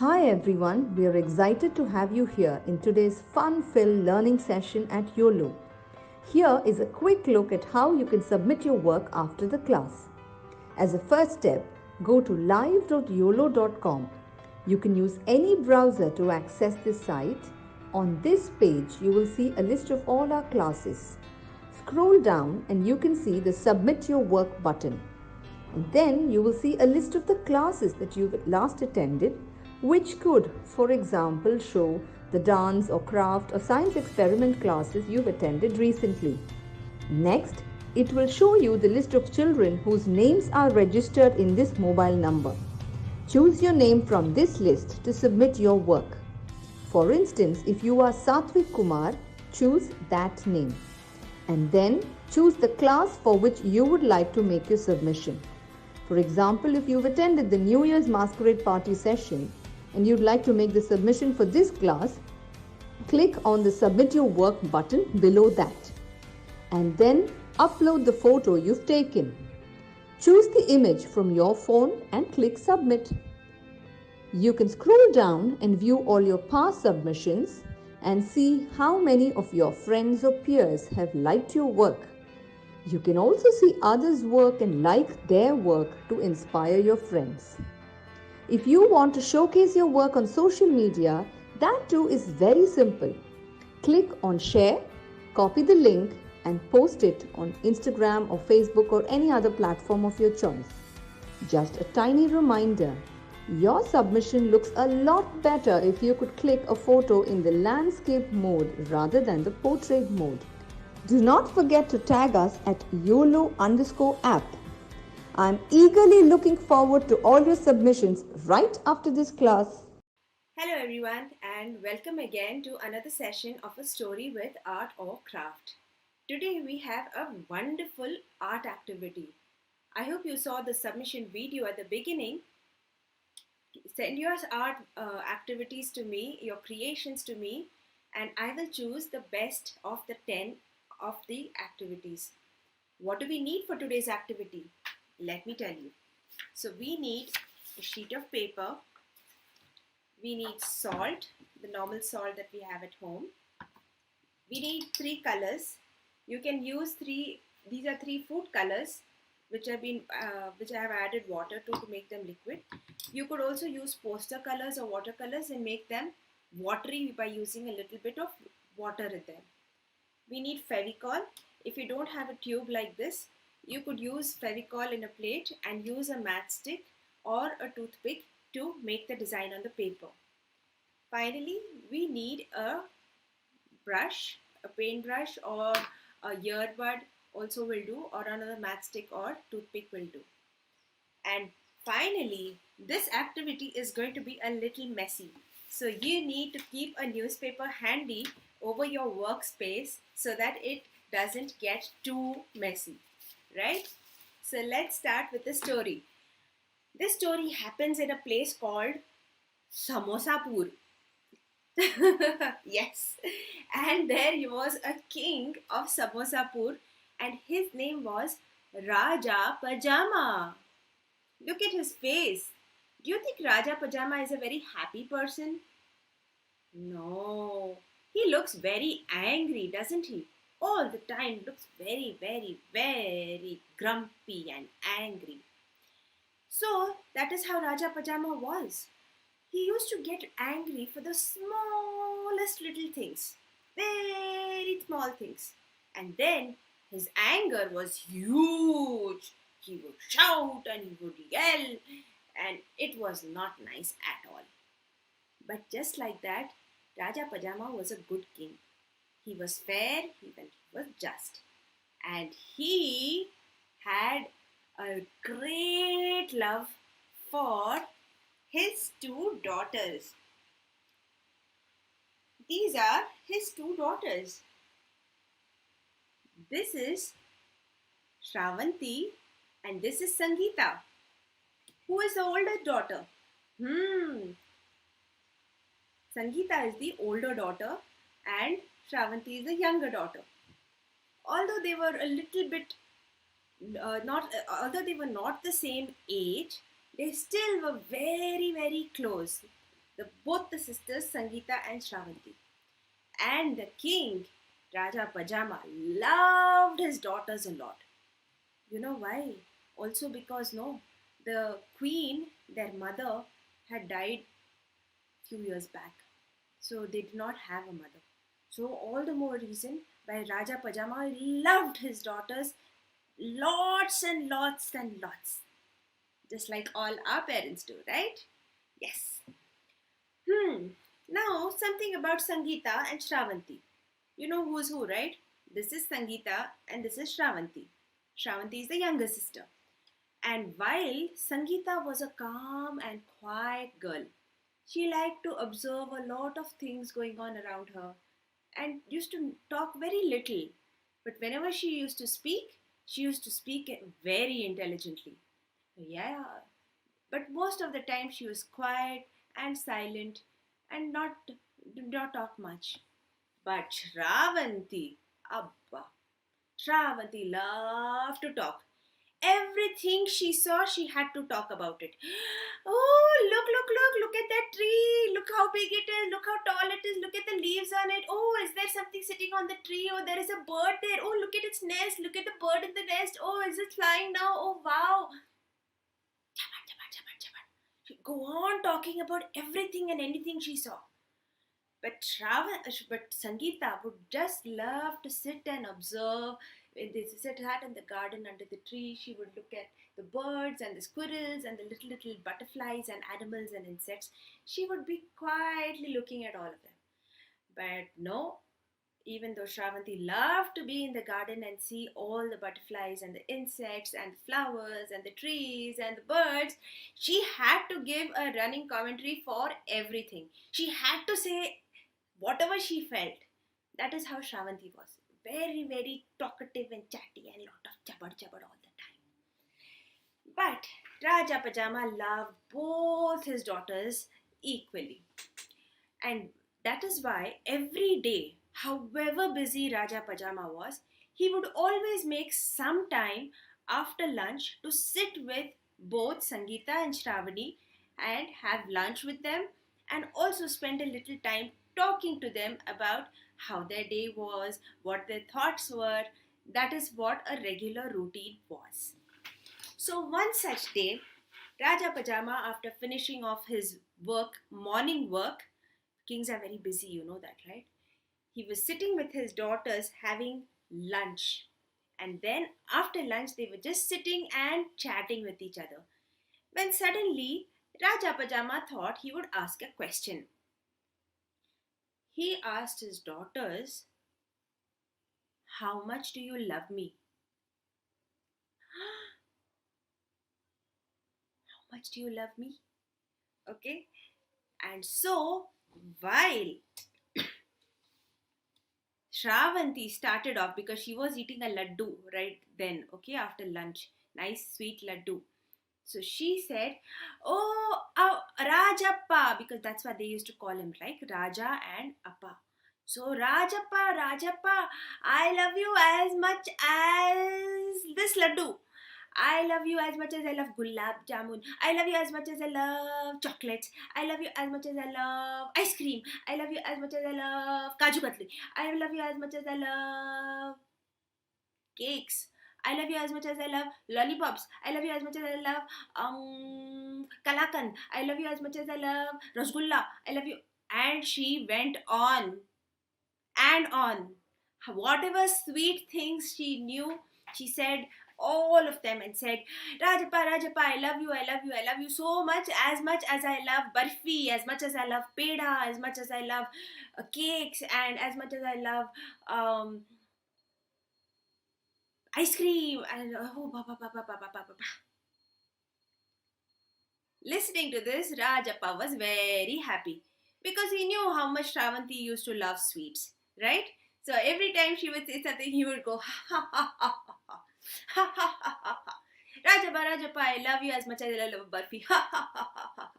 Hi everyone, we are excited to have you here in today's fun-filled learning session at Uolo. Here is a quick look at how you can submit your work after the class. As a first step, go to live.uolo.com. You can use any browser to access this site. On this page, you will see a list of all our classes. Scroll down and you can see the Submit Your Work button. And then you will see a list of the classes that you've last attended, which could, for example, show the dance or craft or science experiment classes you've attended recently. Next, it will show you the list of children whose names are registered in this mobile number. Choose your name from this list to submit your work. For instance, if you are Satvik Kumar, choose that name. And then choose the class for which you would like to make your submission. For example, if you've attended the New Year's Masquerade Party session and you'd like to make the submission for this class, click on the Submit Your Work button below that. And then upload the photo you've taken. Choose the image from your phone and click Submit. You can scroll down and view all your past submissions and see how many of your friends or peers have liked your work. You can also see others' work and like their work to inspire your friends. If you want to showcase your work on social media, that too is very simple. Click on Share, copy the link and post it on Instagram or Facebook or any other platform of your choice. Just a tiny reminder, your submission looks a lot better if you could click a photo in the landscape mode rather than the portrait mode. Do not forget to tag us at YOLO_app. I'm eagerly looking forward to all your submissions right after this class. Hello everyone and welcome again to another session of a story with art or craft. Today we have a wonderful art activity. I hope you saw the submission video at the beginning. Send your art activities to me, your creations to me, and I will choose the best of the 10 of the activities. What do we need for today's activity? Let me tell you. So we need a sheet of paper. We need salt, the normal salt that we have at home. We need 3 colors. You can use these are 3 food colors which I have added water to make them liquid. You could also use poster colors or watercolors and make them watery by using a little bit of water in them. We need Fevicol. If you don't have a tube like this, you could use Fevicol in a plate and use a matchstick or a toothpick to make the design on the paper. Finally, we need a brush, a paintbrush or a earbud also will do, or another matchstick or toothpick will do. And finally, this activity is going to be a little messy. So you need to keep a newspaper handy over your workspace so that it doesn't get too messy, right? So let's start with the story. This story happens in a place called Samosapur. Yes, and there was a king of Samosapur and his name was Raja Pajama. Look at his face. Do you think Raja Pajama is a very happy person? No, he looks very angry, doesn't he? All the time looks very, very, very grumpy and angry. So that is how Raja Pajama was. He used to get angry for the smallest little things, very small things. And then his anger was huge. He would shout and he would yell, and it was not nice at all. But just like that, Raja Pajama was a good king. He was fair, he was just. And he had a great love for his 2 daughters. These are his 2 daughters. This is Shravanti and this is Sangeeta. Who is the older daughter? Sangeeta is the older daughter and Shravanti is the younger daughter. Although they were a little bit although they were not the same age, they still were very, very close. both the sisters Sangeeta and Shravanti. And the king, Raja Pajama, loved his daughters a lot. You know why? Also because no, the queen, their mother, had died few years back. So they did not have a mother. So all the more reason why Raja Pajama loved his daughters lots and lots and lots. Just like all our parents do, right? Yes. Now something about Sangeeta and Shravanti. You know who's who, right? This is Sangeeta and this is Shravanti. Shravanti is the younger sister. And while Sangeeta was a calm and quiet girl, she liked to observe a lot of things going on around her and used to talk very little. But whenever she used to speak very intelligently. Yeah, but most of the time she was quiet and silent and did not talk much. But Abba, Shravanti loved to talk. Everything she saw, she had to talk about it. Oh, look at that tree. Look how big it is. Look how tall it is. Look at the leaves on it. Oh, is there something sitting on the tree? Oh, there is a bird there. Oh, look at its nest. Look at the bird in the nest. Oh, is it flying now? Oh, wow. She'd go on talking about everything and anything she saw. But Sangeeta would just love to sit and observe. When they sat in the garden under the tree, she would look at the birds and the squirrels and the little butterflies and animals and insects. She would be quietly looking at all of them. But no, even though Shravanti loved to be in the garden and see all the butterflies and the insects and the flowers and the trees and the birds, she had to give a running commentary for everything. She had to say whatever she felt. That is how Shravanti was. Very, very talkative and chatty and lot of jabber all the time. But Raja Pajama loved both his daughters equally. And that is why every day, however busy Raja Pajama was, he would always make some time after lunch to sit with both Sangeeta and Shravani and have lunch with them and also spend a little time talking to them about how their day was, what their thoughts were. That is what a regular routine was. So one such day, Raja Pajama, after finishing off his morning work, kings are very busy, you know that, right? He was sitting with his daughters having lunch. And then after lunch, they were just sitting and chatting with each other. When suddenly, Raja Pajama thought he would ask a question. He asked his daughters, "How much do you love me?" How much do you love me? Okay. And so, while Shravanti started off because she was eating a laddu right then, okay, after lunch. Nice sweet laddu. So she said, "Oh, Rajappa," because that's what they used to call him, like Raja and Appa. So, Rajappa, I love you as much as this laddu. I love you as much as I love gulab jamun. I love you as much as I love chocolates. I love you as much as I love ice cream. I love you as much as I love kaju katli. I love you as much as I love cakes. I love you as much as I love lollipops. I love you as much as I love kalakan. I love you as much as I love rasgulla. I love you. And she went on and on. Whatever sweet things she knew, she said all of them and said, Rajappa, I love you so much as I love barfi, as much as I love peda, as much as I love cakes, and as much as I love um, ice cream. And oh, Listening to this, Rajappa was very happy because he knew how much Shravanti used to love sweets, right? So every time she would say something, he would go, ha ha ha ha ha ha ha ha ha ha. Rajappa, I love you as much as I love barfi. Ha ha ha ha ha.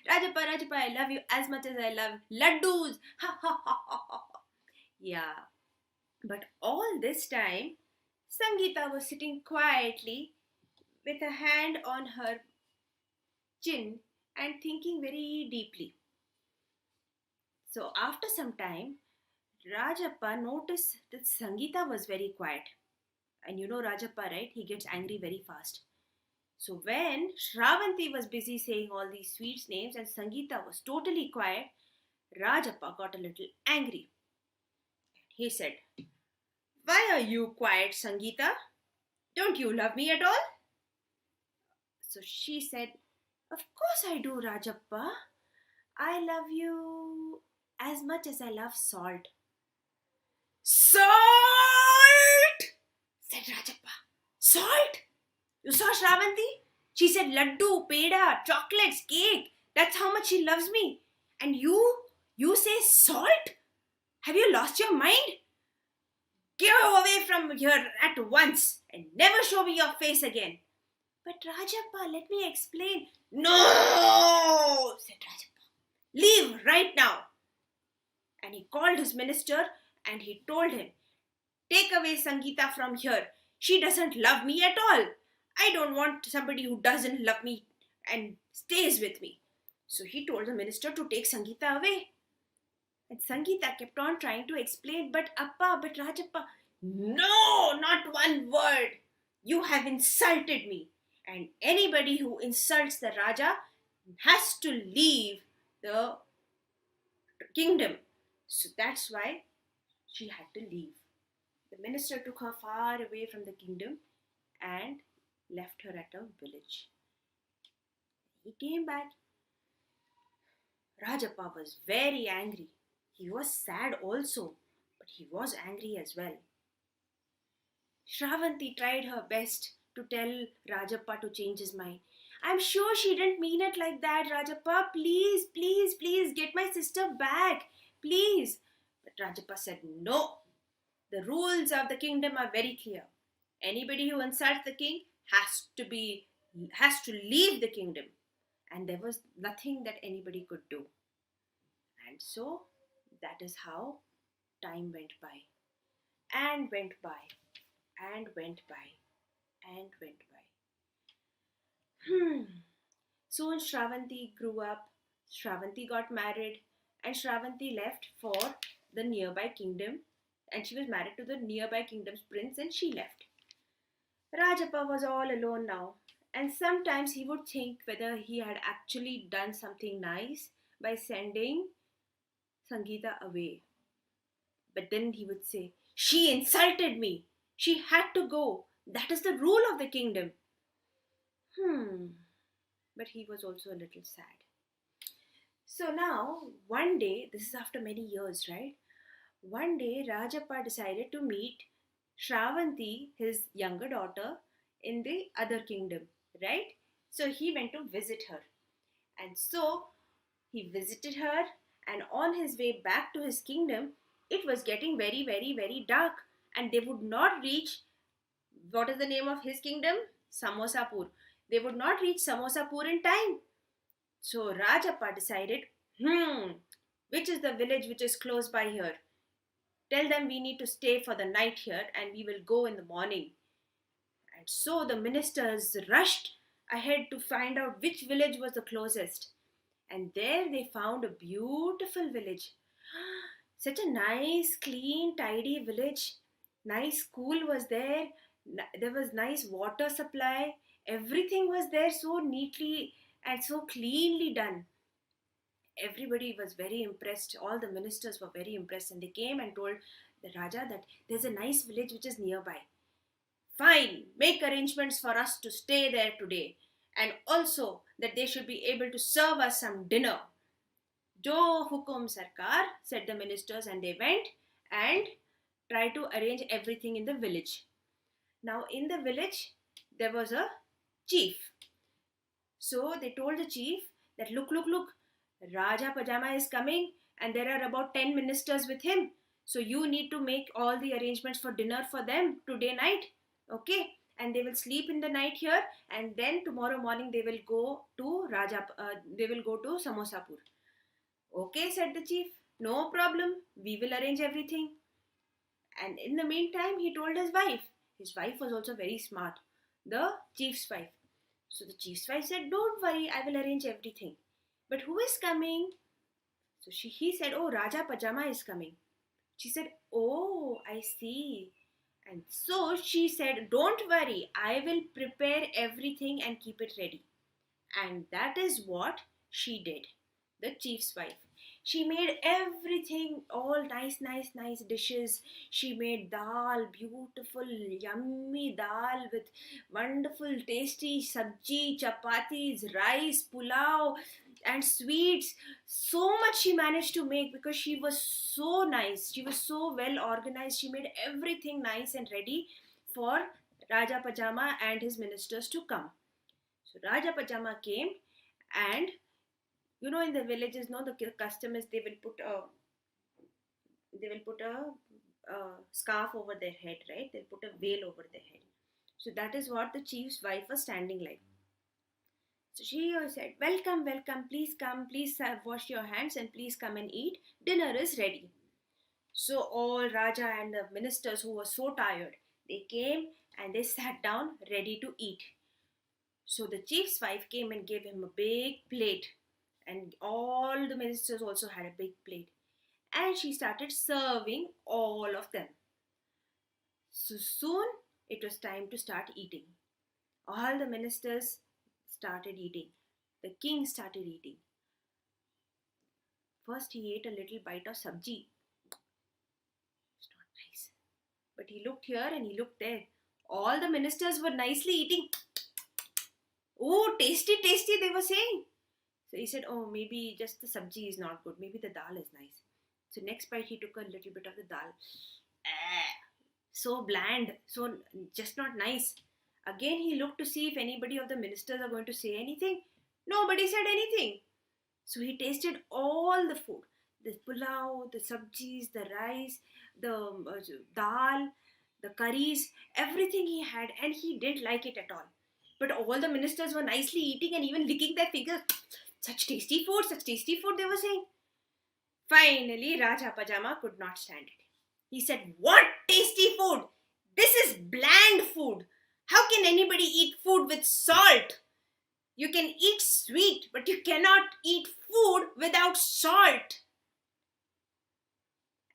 Rajappa, I love you as much as I love laddus. Ha ha ha ha ha. Yeah, but all this time, Sangeeta was sitting quietly with a hand on her chin and thinking very deeply. So after some time, Rajappa noticed that Sangeeta was very quiet. And you know Rajappa, right? He gets angry very fast. So when Shravanti was busy saying all these sweet names and Sangeeta was totally quiet, Rajappa got a little angry. He said, "Why are you quiet, Sangeeta? Don't you love me at all?" So she said, "Of course I do, Rajappa. I love you as much as I love salt." "Salt!" said Rajappa. "Salt? You saw Shravanti? She said laddu, peda, chocolates, cake. That's how much she loves me. And you say salt? Have you lost your mind? Get away from here at once and never show me your face again." "But Rajappa, let me explain." "No," said Rajappa. "Leave right now." And he called his minister and he told him, "Take away Sangeeta from here. She doesn't love me at all. I don't want somebody who doesn't love me and stays with me." So he told the minister to take Sangeeta away. And Sangeeta kept on trying to explain, "But Appa, but Rajappa." "No, not one word. You have insulted me. And anybody who insults the Raja has to leave the kingdom." So that's why she had to leave. The minister took her far away from the kingdom and left her at a village. He came back. Rajappa was very angry. He was sad also, but he was angry as well. Shravanti tried her best to tell Rajappa to change his mind. "I'm sure she didn't mean it like that, Rajappa. Please, please, please get my sister back. Please." But Rajappa said, "No. The rules of the kingdom are very clear. Anybody who insults the king has to leave the kingdom." And there was nothing that anybody could do. And so that is how time went by and went by and went by and went by. Soon Shravanti grew up, Shravanti got married, and Shravanti left for the nearby kingdom. And she was married to the nearby kingdom's prince, and she left. Rajappa was all alone now, and sometimes he would think whether he had actually done something nice by sending Sangeeta away. But then he would say, "She insulted me. She had to go. That is the rule of the kingdom." But he was also a little sad. So now, one day, this is after many years, right? One day, Rajappa decided to meet Shravanti, his younger daughter, in the other kingdom, right? So he went to visit her. And so he visited her, and on his way back to his kingdom, it was getting very, very, very dark, and they would not reach, what is the name of his kingdom? Samosapur. They would not reach Samosapur in time. So Rajappa decided, which is the village which is close by here? Tell them we need to stay for the night here and we will go in the morning. And so the ministers rushed ahead to find out which village was the closest. And there they found a beautiful village. Such a nice, clean, tidy village. Nice school was there. There was nice water supply. Everything was there so neatly and so cleanly done. Everybody was very impressed. All the ministers were very impressed, and they came and told the Raja that there's a nice village which is nearby. "Fine, make arrangements for us to stay there today, and also that they should be able to serve us some dinner." "Jo hukum sarkar," said the ministers, and they went and tried to arrange everything in the village. Now, in the village, there was a chief. So they told the chief that, look, Raja Pajama is coming and there are about 10 ministers with him. So you need to make all the arrangements for dinner for them today night. Okay? And they will sleep in the night here, and then tomorrow morning they will go to Samosapur. "Okay," said the chief. "No problem. We will arrange everything." And in the meantime, he told his wife. His wife was also very smart. The chief's wife. So the chief's wife said, "Don't worry, I will arrange everything. But who is coming?" So he said, "Oh, Raja Pajama is coming." She said, "Oh, I see." And so she said, "Don't worry, I will prepare everything and keep it ready." And that is what she did, the chief's wife. She made everything, all nice dishes. She made dal, beautiful, yummy dal with wonderful, tasty sabji, chapatis, rice, pulao, and sweets. So much she managed to make because she was so nice. She was so well organized. She made everything nice and ready for Raja Pajama and his ministers to come. So Raja Pajama came, and in the villages, no, the custom is they will put a scarf over their head, right? They'll put a veil over their head. So that is what the chief's wife was standing like. So she said, "Welcome, welcome, please come, please wash your hands and please come and eat. Dinner is ready." So all Raja and the ministers who were so tired, they came and they sat down ready to eat. So the chief's wife came and gave him a big plate, and all the ministers also had a big plate. And she started serving all of them. So soon it was time to start eating. All the ministers started eating. The king started eating. First, he ate a little bite of sabji. It's not nice. But he looked here and he looked there. All the ministers were nicely eating. "Oh, tasty, tasty," they were saying. So he said, "Oh, maybe just the sabji is not good. Maybe the dal is nice." So next bite, he took a little bit of the dal. Ah, so bland, so just not nice. Again, he looked to see if anybody of the ministers are going to say anything. Nobody said anything. So he tasted all the food, the pulao, the sabjis, the rice, the dal, the curries, everything he had, and he didn't like it at all. But all the ministers were nicely eating and even licking their fingers. Such tasty food, they were saying. Finally, Raja Pajama could not stand it. He said, "What tasty food? This is bland food. How can anybody eat food with salt? You can eat sweet, but you cannot eat food without salt."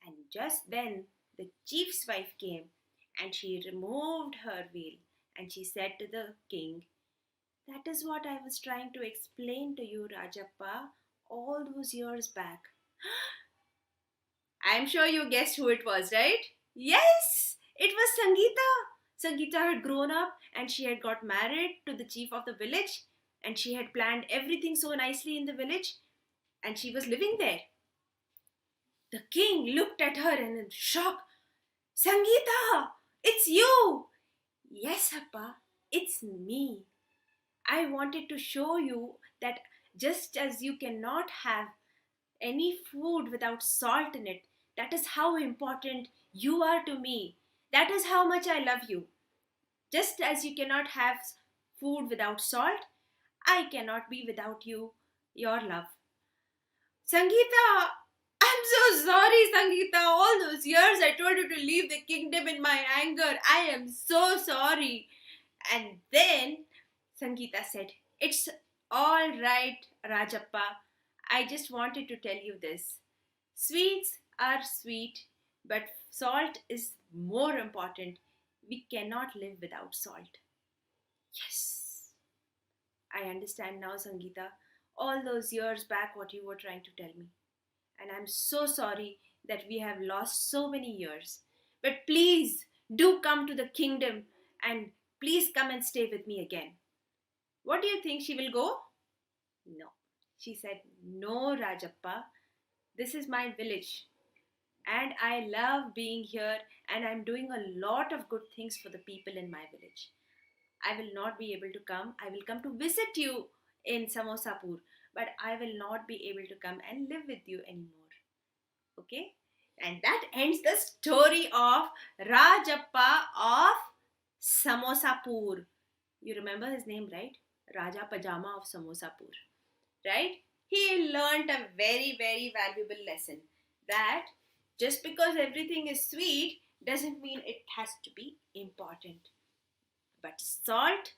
And just then the chief's wife came and she removed her veil and she said to the king, "That is what I was trying to explain to you, Rajappa, all those years back." I'm sure you guessed who it was, right? Yes, it was Sangeeta. Sangeeta had grown up and she had got married to the chief of the village, and she had planned everything so nicely in the village, and she was living there. The king looked at her and in shock, "Sangeeta, it's you!" "Yes, Appa, it's me. I wanted to show you that just as you cannot have any food without salt in it, that is how important you are to me. That is how much I love you. Just as you cannot have food without salt, I cannot be without you, your love." "Sangeeta, I'm so sorry, Sangeeta. All those years I told you to leave the kingdom in my anger. I am so sorry." And then Sangeeta said, "It's all right, Rajappa. I just wanted to tell you this. Sweets are sweet, but salt is more important. We cannot live without salt." Yes, I understand now, Sangeeta. All those years back, what you were trying to tell me. And I'm so sorry that we have lost so many years. But please do come to the kingdom and please come and stay with me again. What do you think? She will go? No. She said, "No, Rajappa, this is my village and I love being here and I'm doing a lot of good things for the people in my village. I will not be able to come. I will come to visit you in Samosapur, but I will not be able to come and live with you anymore." Okay? And that ends the story of Rajappa of Samosapur. You remember his name, right? Raja Pajama of Samosapur, right? He learned a very, very valuable lesson that just because everything is sweet doesn't mean it has to be important. But salt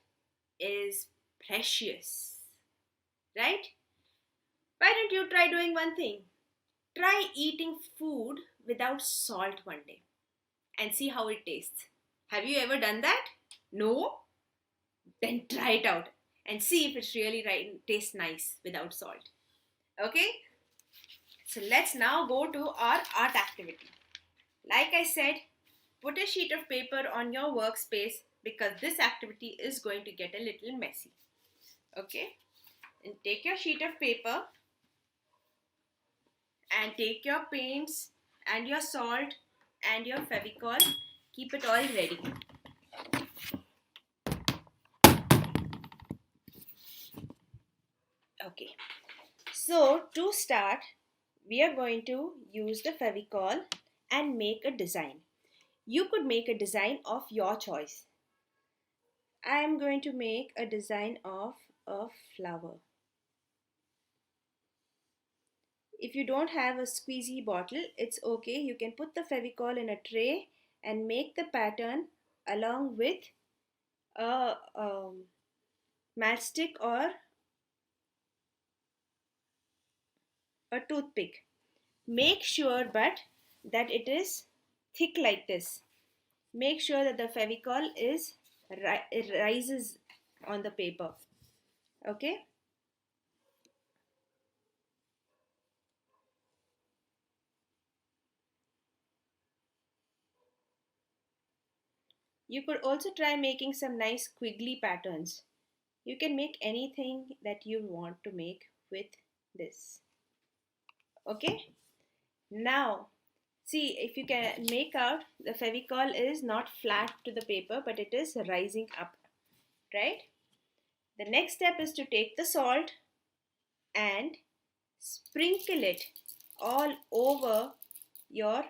is precious, right? Why don't you try doing one thing? Try eating food without salt one day and see how it tastes. Have you ever done that? No? Then try it out and see if it really tastes nice without salt. Okay? So let's now go to our art activity. Like I said, put a sheet of paper on your workspace because this activity is going to get a little messy. Okay? And take your sheet of paper and take your paints and your salt and your Fevicol. Keep it all ready. Okay. So to start, we are going to use the Fevicol and make a design. You could make a design of your choice. I am going to make a design of a flower. If you don't have a squeezy bottle, it's okay. You can put the Fevicol in a tray and make the pattern along with a matchstick or a toothpick. Make sure but that it is thick like this. Make sure that the Fevicol is it rises on the paper. Okay. You could also try making some nice squiggly patterns. You can make anything that you want to make with this. Okay. Now, see if you can make out the Fevicol is not flat to the paper but it is rising up, right? The next step is to take the salt and sprinkle it all over your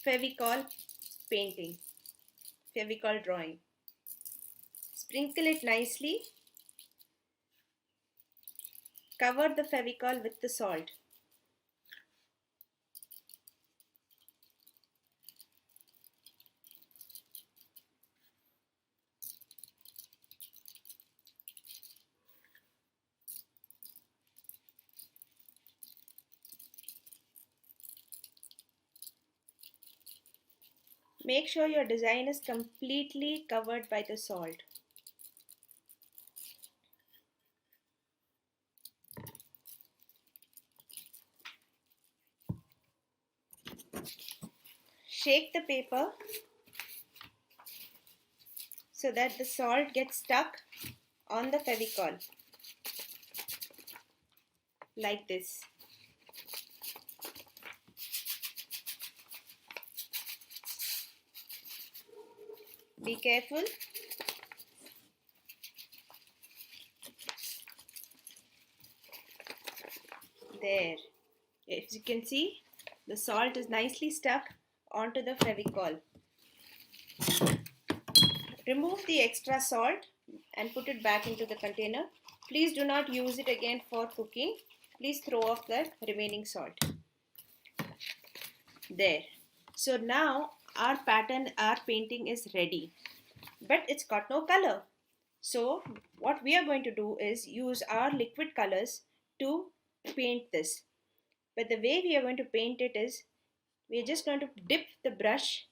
Fevicol painting, Fevicol drawing. Sprinkle it nicely, cover the Fevicol with the salt. Make sure your design is completely covered by the salt. Shake the paper so that the salt gets stuck on the Fevicol like this. Be careful. There. As you can see, the salt is nicely stuck onto the Fevicol. Remove the extra salt and put it back into the container. Please do not use it again for cooking. Please throw off the remaining salt. There. So now our pattern, our painting is ready. But it's got no color. So what we are going to do is use our liquid colors to paint this. But the way we are going to paint it is we are just going to dip the brush,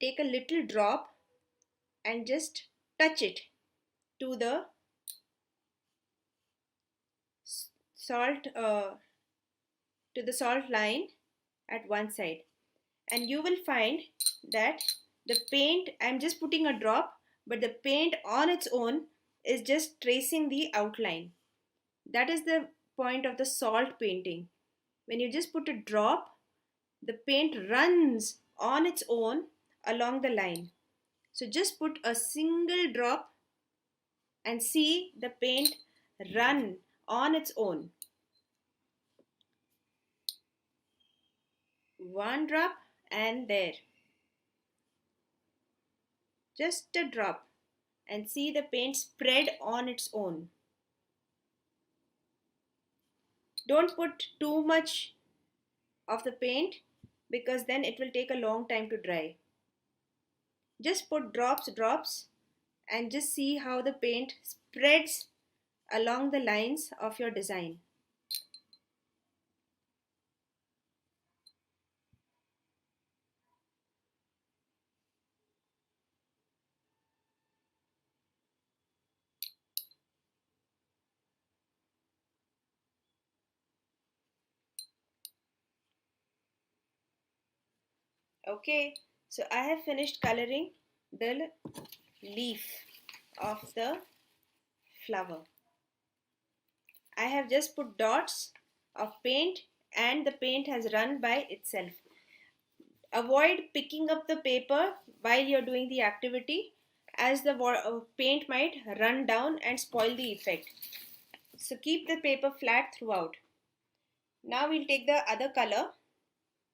take a little drop and just touch it to the salt line at one side, and you will find that the paint, I'm just putting a drop, but the paint on its own is just tracing the outline. That is the point of the salt painting. When you just put a drop, the paint runs on its own along the line. So just put a single drop and see the paint run on its own. One drop and there. Just a drop and see the paint spread on its own. Don't put too much of the paint because then it will take a long time to dry. Just put drops and just see how the paint spreads along the lines of your design. Okay, so I have finished coloring the leaf of the flower. I have just put dots of paint and the paint has run by itself. Avoid picking up the paper while you're doing the activity, as the paint might run down and spoil the effect. So keep the paper flat throughout. Now we'll take the other color.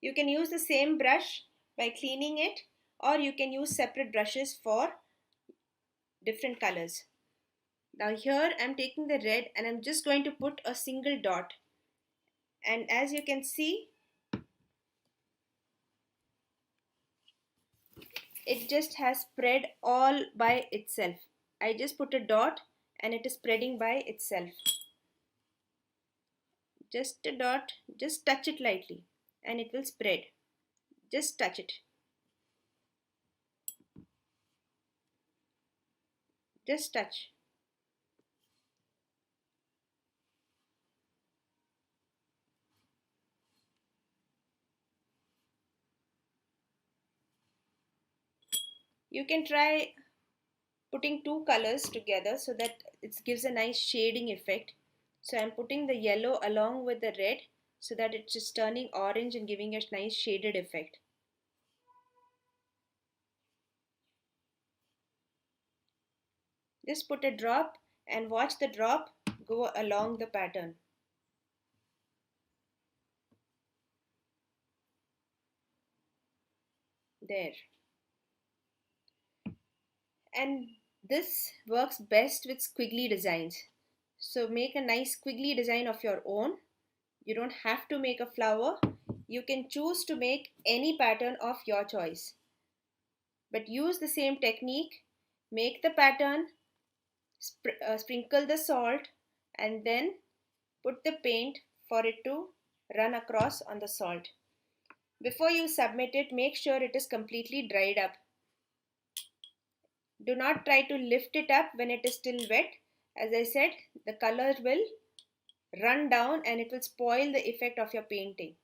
You can use the same brush by cleaning it, or you can use separate brushes for different colors. Now here I'm taking the red and I'm just going to put a single dot. And as you can see, it just has spread all by itself. I just put a dot and it is spreading by itself. Just a dot, just touch it lightly and it will spread. Just touch it. Just touch. You can try putting two colors together so that it gives a nice shading effect. So I'm putting the yellow along with the red so that it's just turning orange and giving a nice shaded effect. Just put a drop and watch the drop go along the pattern. There. And this works best with squiggly designs. So make a nice squiggly design of your own. You don't have to make a flower. You can choose to make any pattern of your choice. But use the same technique. Make the pattern, sprinkle the salt, and then put the paint for it to run across on the salt. Before you submit it, make sure it is completely dried up. Do not try to lift it up when it is still wet. As I said, the color will run down and it will spoil the effect of your painting.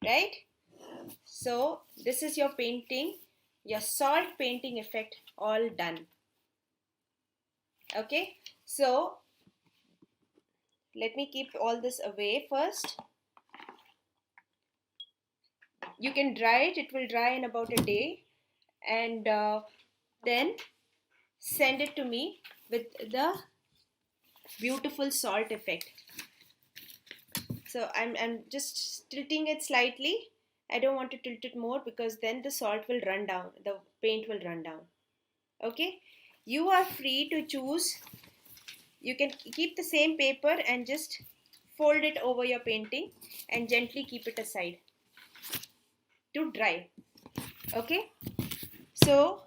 Right? So this is your painting, your salt painting effect all done. Okay, so let me keep all this away first. You can dry it. It will dry in about a day, and then send it to me with the beautiful salt effect. So I'm just tilting it slightly. I don't want to tilt it more because then the salt will run down, the paint will run down. Okay, you are free to choose. You can keep the same paper and just fold it over your painting and gently keep it aside to dry. Okay, so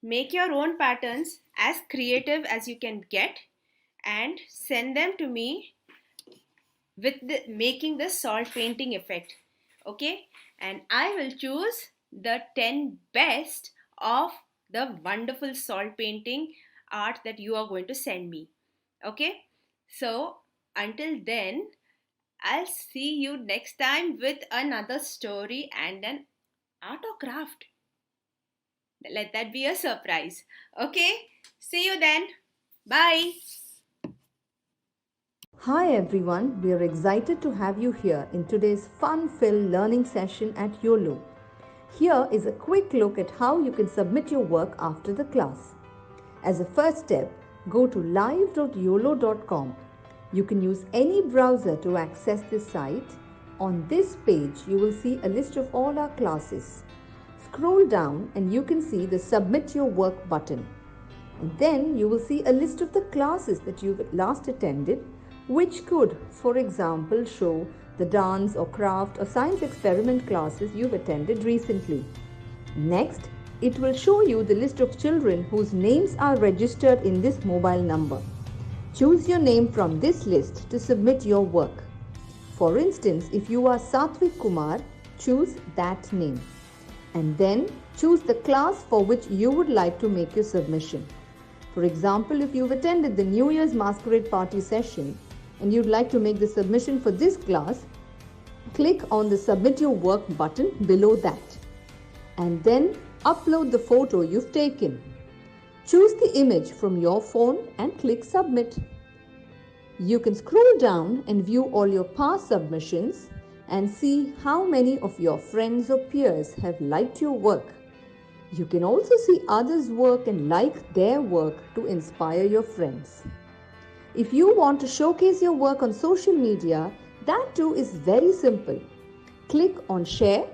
make your own patterns as creative as you can get and send them to me with making the salt painting effect. Okay, and I will choose the 10 best of the wonderful salt painting art that you are going to send me. Okay, so until then, I'll see you next time with another story and an art or craft. Let that be a surprise. Okay, see you then. Bye. Hi everyone, we are excited to have you here in today's fun-filled learning session at Uolo. Here is a quick look at how you can submit your work after the class. As a first step, go to live.uolo.com. You can use any browser to access this site. On this page, you will see a list of all our classes. Scroll down and you can see the Submit Your Work button. And then you will see a list of the classes that you've last attended, which could, for example, show the dance or craft or science experiment classes you've attended recently. Next, it will show you the list of children whose names are registered in this mobile number. Choose your name from this list to submit your work. For instance, if you are Satvik Kumar, choose that name. And then choose the class for which you would like to make your submission. For example, if you've attended the New Year's Masquerade Party session and you'd like to make the submission for this class, click on the Submit Your Work button below that. and then upload the photo you've taken. Choose the image from your phone and click Submit. You can scroll down and view all your past submissions and see how many of your friends or peers have liked your work. You can also see others' work and like their work to inspire your friends. If you want to showcase your work on social media, that too is very simple. Click on Share,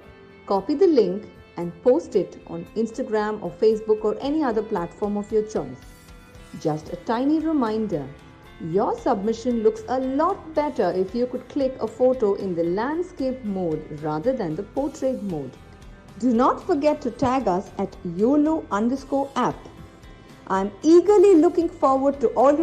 copy the link and post it on Instagram or Facebook or any other platform of your choice. Just a tiny reminder, your submission looks a lot better if you could click a photo in the landscape mode rather than the portrait mode. Do not forget to tag us at Uolo_app. I'm eagerly looking forward to all your